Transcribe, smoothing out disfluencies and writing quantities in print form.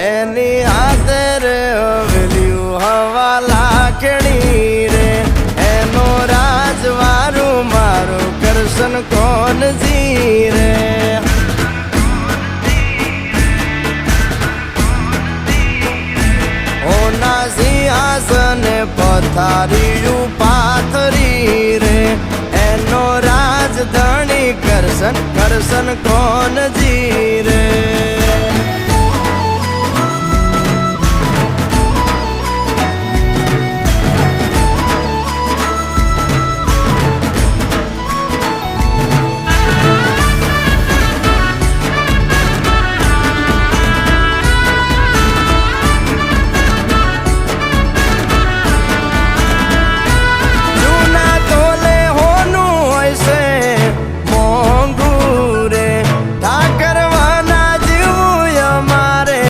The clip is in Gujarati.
એની હાથે રે હવેલ્યું હવા લાખણી રે એનો રાજવારું મારું કરશન કોણ જી રે ઓના સિંહાસને પથારીયું પાથરી રે એનો રાજધણી કરશન કરશન કોણ જી